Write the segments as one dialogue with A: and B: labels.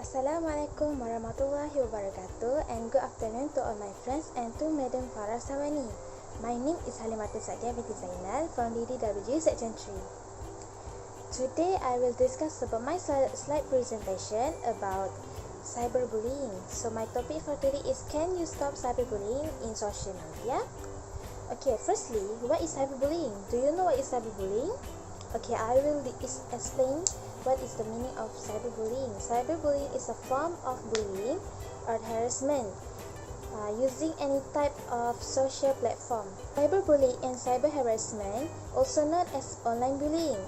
A: Assalamualaikum warahmatullahi wabarakatuh, and good afternoon to all my friends and to Madam Farah Samani. My name is Halimatul Sadia binti Zainal from DDW Section 3. Today I will discuss about my slide presentation about cyberbullying. So my topic for today is, can you stop cyberbullying in social media? Okay, firstly, what is cyberbullying? Do you know what is cyberbullying? Okay, I will explain what is the meaning of cyberbullying. Cyberbullying is a form of bullying or harassment using any type of social platform. Cyberbullying and cyber harassment, also known as online bullying,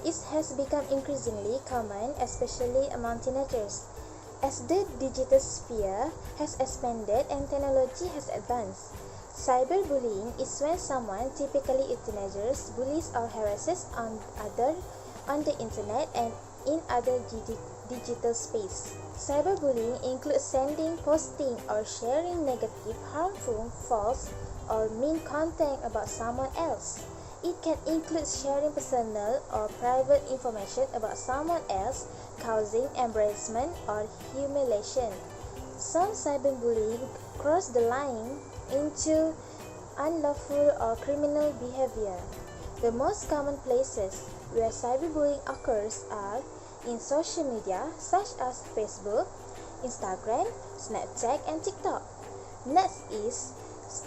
A: it has become increasingly common, especially among teenagers. As the digital sphere has expanded and technology has advanced, cyberbullying is when someone, typically a teenager, bullies or harasses on the internet and in other digital space. Cyberbullying includes sending, posting, or sharing negative, harmful, false, or mean content about someone else. It can include sharing personal or private information about someone else, causing embarrassment or humiliation. Some cyberbullying cross the line into unlawful or criminal behavior. The most common places where cyberbullying occurs are in social media such as Facebook, Instagram, Snapchat, and TikTok. Next is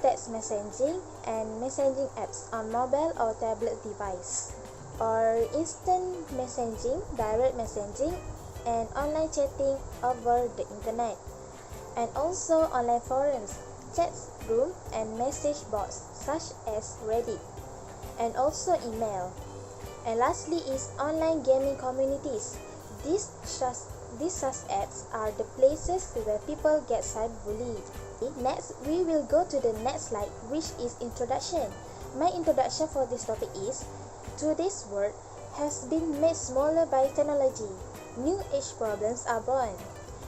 A: text messaging and messaging apps on mobile or tablet device, or instant messaging, direct messaging, and online chatting over the internet, and also online forums, chat room, and message boards such as Reddit, and also email. And lastly is online gaming communities. These such apps are the places where people get cyberbullied. Next, we will go to the next slide, which is introduction. My introduction for this topic is, today's world has been made smaller by technology. New age problems are born.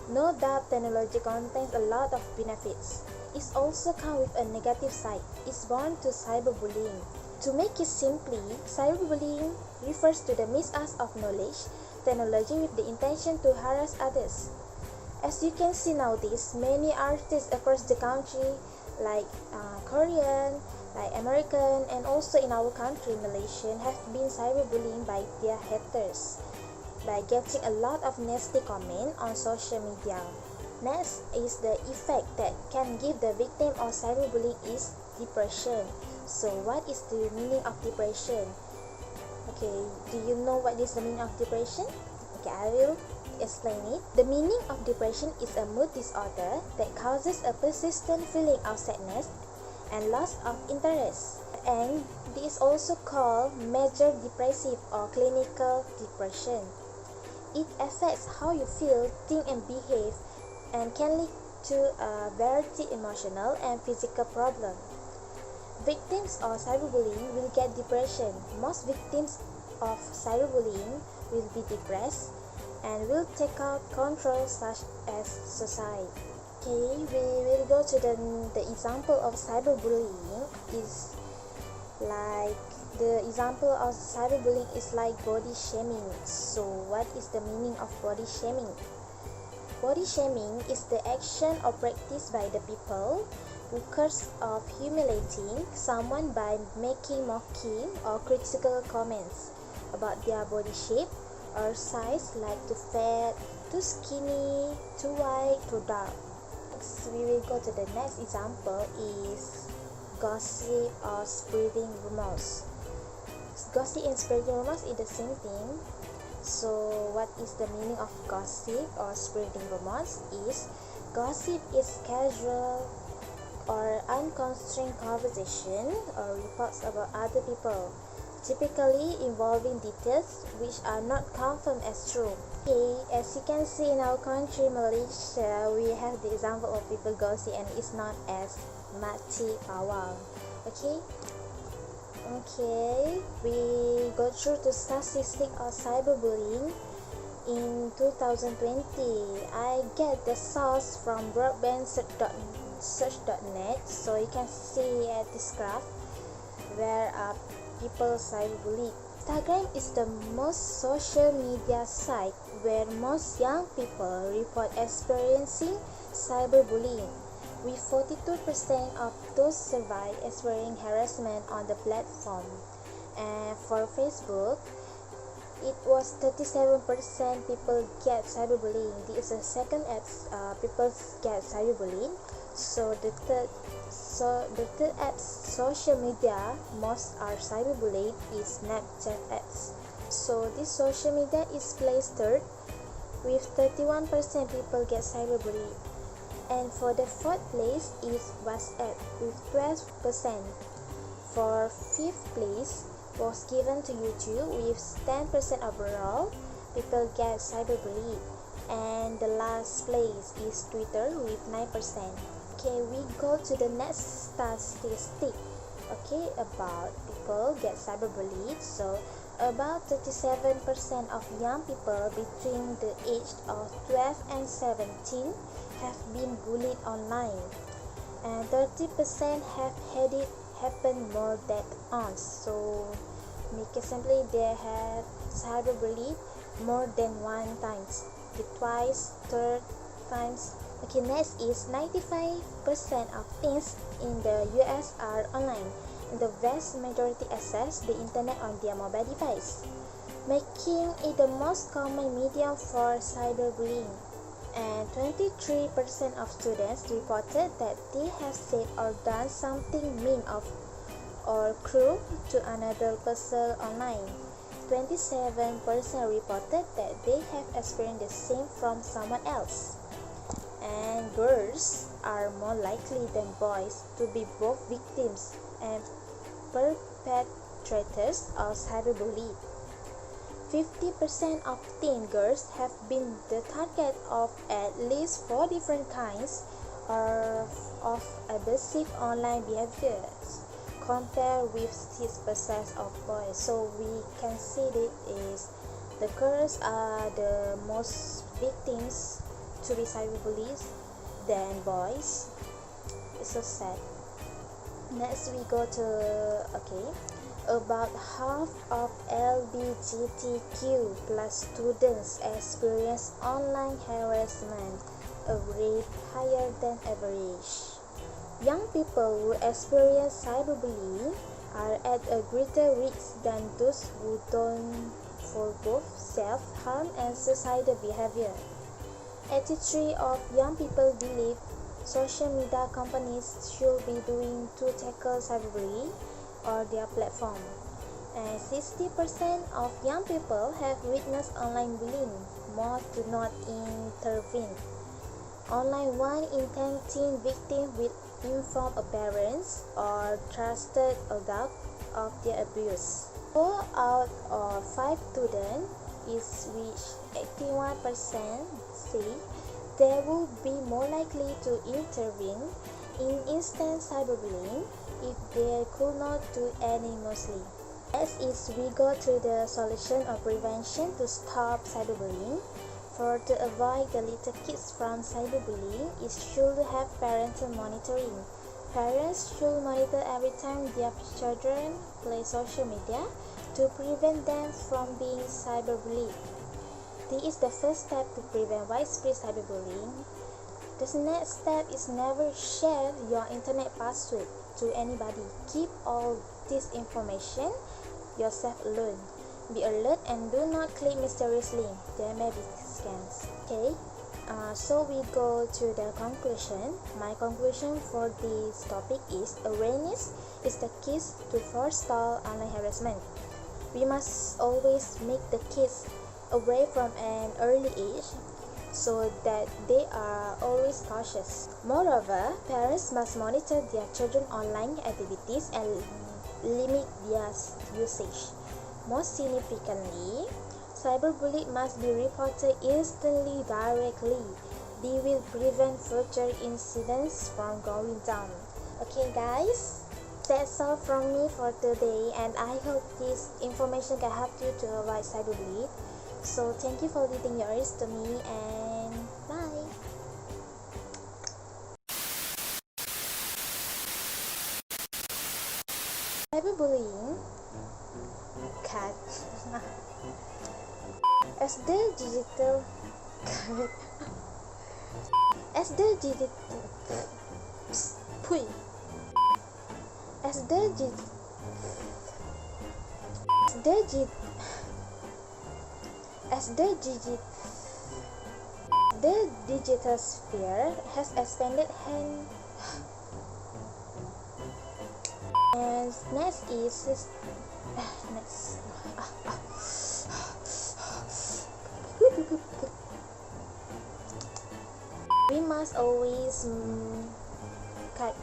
A: No doubt technology contains a lot of benefits. It also comes with a negative side. It's born to cyberbullying. To make it simply, cyberbullying refers to the misuse of knowledge, technology with the intention to harass others. As you can see nowadays, many artists across the country, like Korean, like American, and also in our country, Malaysian, have been cyberbullying by their haters by getting a lot of nasty comment on social media. Next is the effect that can give the victim of cyberbullying is depression. So what is the meaning of depression? Okay, do you know what is the meaning of depression? Okay, I will explain it. The meaning of depression is a mood disorder that causes a persistent feeling of sadness and loss of interest. And this is also called major depressive or clinical depression. It affects how you feel, think, and behave, and can lead to a variety of emotional and physical problems. Victims of cyberbullying will get depression. Most victims of cyberbullying will be depressed and will take out control such as suicide. Okay, we will go to the example of cyberbullying is like the example of cyberbullying is like body shaming. So what is the meaning of body shaming? Body shaming is the action or practice by the people who accuse of humiliating someone by making mocking or critical comments about their body shape, or size, like too fat, too skinny, too white, too dark. Next, we will go to the next example is gossip or spreading rumors. Gossip and spreading rumors is the same thing. So what is the meaning of gossip or spreading rumors? Is gossip is casual or unconstrained conversation or reports about other people, typically involving details which are not confirmed as true. Okay, as you can see in our country, Malaysia, we have the example of people gossip and it's known as mati pawang. Okay, we go through the statistic of cyberbullying in 2020. I get the source from broadbandsearch.net, so you can see at this graph where people cyberbullied. Instagram is the most social media site where most young people report experiencing cyberbullying, with 42% of those surveyed experiencing harassment on the platform. And for Facebook, it was 37% people get cyberbullying. This is the second apps people get cyberbullying. So the third apps social media most are cyberbullied is Snapchat apps. So this social media is placed third with 31% people get cyberbullied. And for the fourth place is WhatsApp with 12%. For fifth place was given to YouTube with 10% overall people get cyberbullied. And the last place is Twitter with 9%. Okay, we go to the next statistic. Okay, about people get cyberbullied. So about 37% of young people between the age of 12 and 17 have been bullied online, and 30% have had it happen more than once. So make it simply, they have cyberbullied more than one times, twice, third times. Okay, next is 95% of teens in the US are online, and the vast majority access the internet on their mobile device, making it the most common medium for cyberbullying. And 23% of students reported that they have said or done something mean or cruel to another person online. 27% reported that they have experienced the same from someone else. And girls are more likely than boys to be both victims and perpetrators of cyberbullying. 50% of teen girls have been the target of at least 4 different kinds of abusive online behaviors, compared with 6% of boys. So we can see that is the girls are the most victims to be cyberbullied than boys. It's so sad. Next we go to about half of LGBTQ plus students experience online harassment, a rate higher than average. Young people who experience cyberbullying are at a greater risk than those who don't, for both self-harm and suicidal behavior. 83% of young people believe social media companies should be doing to tackle cyberbullying or their platform. And 60% of young people have witnessed online bullying. Most do not intervene. Only 1 in 10 teen victims will inform a parents or trusted adult of their abuse. 4 out of 5 students, is which 81% say they will be more likely to intervene in instant cyberbullying if they could not do anonymously. Next is we go to the solution or prevention to stop cyberbullying. For to avoid the little kids from cyberbullying, it should have parental monitoring. Parents should monitor every time their children play social media to prevent them from being cyberbullied. This is the first step to prevent widespread cyberbullying. The next step is never share your internet password to anybody. Keep all this information yourself alone. Be alert and do not click mysterious link. There may be scams. Okay. So we go to the conclusion. My conclusion for this topic is awareness is the key to forestall online harassment. We must always make the kids away from an early age so that they are always cautious. Moreover, parents must monitor their children's online activities and limit their usage. Most significantly, cyberbullying must be reported instantly directly. They will prevent future incidents from going down. Okay guys, that's all from me for today, and I hope this information can help you to avoid cyberbullying. So thank you for lending your ears to me, and bye. Cyberbullying cat as the digital as the digital pui as the digital sphere has expanded and next is we must always cut